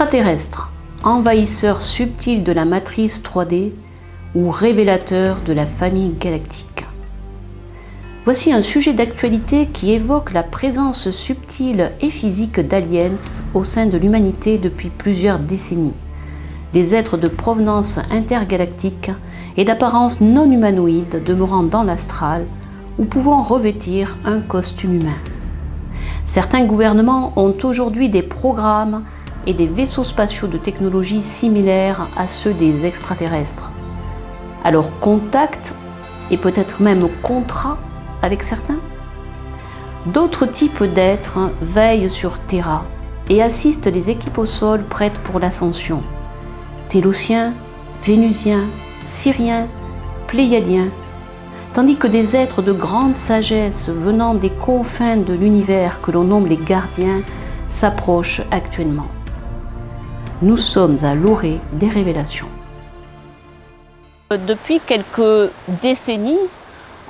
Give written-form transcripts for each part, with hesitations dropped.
Extraterrestres, envahisseurs subtils de la matrice 3D ou révélateurs de la famille galactique. Voici un sujet d'actualité qui évoque la présence subtile et physique d'aliens au sein de l'humanité depuis plusieurs décennies. Des êtres de provenance intergalactique et d'apparence non humanoïde demeurant dans l'astral ou pouvant revêtir un costume humain. Certains gouvernements ont aujourd'hui des programmes et des vaisseaux spatiaux de technologie similaires à ceux des extraterrestres. Alors contact et peut-être même contrat avec certains. D'autres types d'êtres veillent sur Terra et assistent les équipes au sol prêtes pour l'ascension. Télossiens, Vénusiens, Syriens, Pléiadiens, tandis que des êtres de grande sagesse venant des confins de l'univers que l'on nomme les gardiens s'approchent actuellement. Nous sommes à l'orée des révélations. Depuis quelques décennies,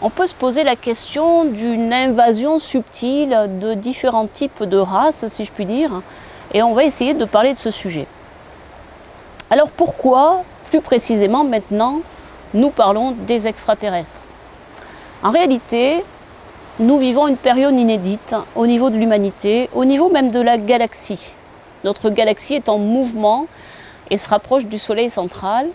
on peut se poser la question d'une invasion subtile de différents types de races, si je puis dire, et on va essayer de parler de ce sujet. Alors pourquoi, plus précisément maintenant, nous parlons des extraterrestres? En réalité, nous vivons une période inédite au niveau de l'humanité, au niveau même de la galaxie. Notre galaxie est en mouvement et se rapproche du Soleil central,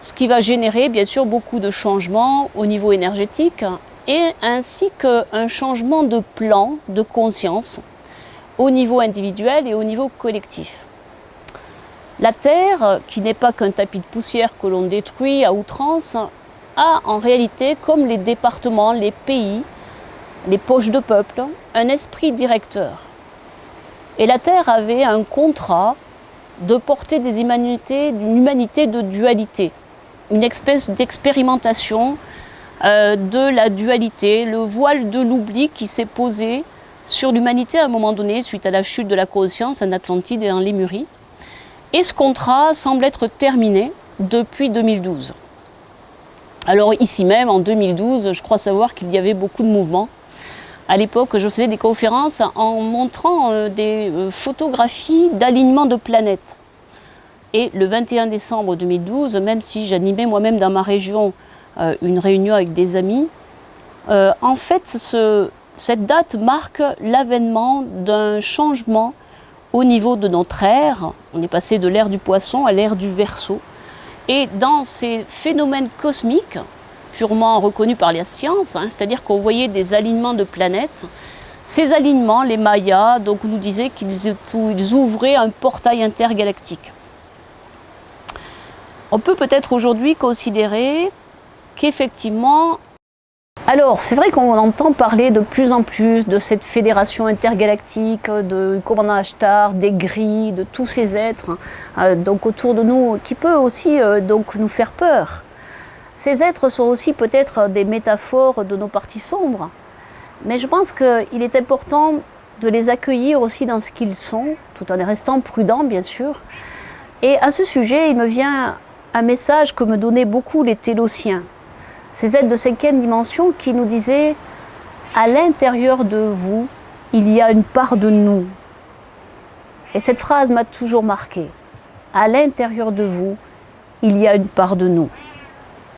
ce qui va générer bien sûr beaucoup de changements au niveau énergétique et ainsi qu'un changement de plan, de conscience au niveau individuel et au niveau collectif. La Terre, qui n'est pas qu'un tapis de poussière que l'on détruit à outrance, a en réalité, comme les départements, les pays, les poches de peuple, un esprit directeur. Et la Terre avait un contrat de porter des humanités, d'une humanité de dualité, une espèce d'expérimentation de la dualité, le voile de l'oubli qui s'est posé sur l'humanité à un moment donné, suite à la chute de la conscience en Atlantide et en Lémurie. Et ce contrat semble être terminé depuis 2012. Alors ici même, en 2012, je crois savoir qu'il y avait beaucoup de mouvements. À l'époque, je faisais des conférences en montrant des photographies d'alignement de planètes. Et le 21 décembre 2012, même si j'animais moi-même dans ma région une réunion avec des amis, en fait, cette date marque l'avènement d'un changement au niveau de notre ère. On est passé de l'ère du Poisson à l'ère du Verseau. Et dans ces phénomènes cosmiques, purement reconnus par la science, c'est-à-dire qu'on voyait des alignements de planètes, ces alignements, les Mayas, donc, nous disaient qu'ils ouvraient un portail intergalactique. On peut peut-être aujourd'hui considérer qu'effectivement... Alors, c'est vrai qu'on entend parler de plus en plus de cette fédération intergalactique, de commandant Ashtar, des grilles, de tous ces êtres donc autour de nous, qui peut aussi donc nous faire peur. Ces êtres sont aussi peut-être des métaphores de nos parties sombres, mais je pense qu'il est important de les accueillir aussi dans ce qu'ils sont, tout en restant prudents bien sûr. Et à ce sujet, il me vient un message que me donnaient beaucoup les Télossiens, ces êtres de 5e dimension qui nous disaient « à l'intérieur de vous, il y a une part de nous ». Et cette phrase m'a toujours marquée. « À l'intérieur de vous, il y a une part de nous ».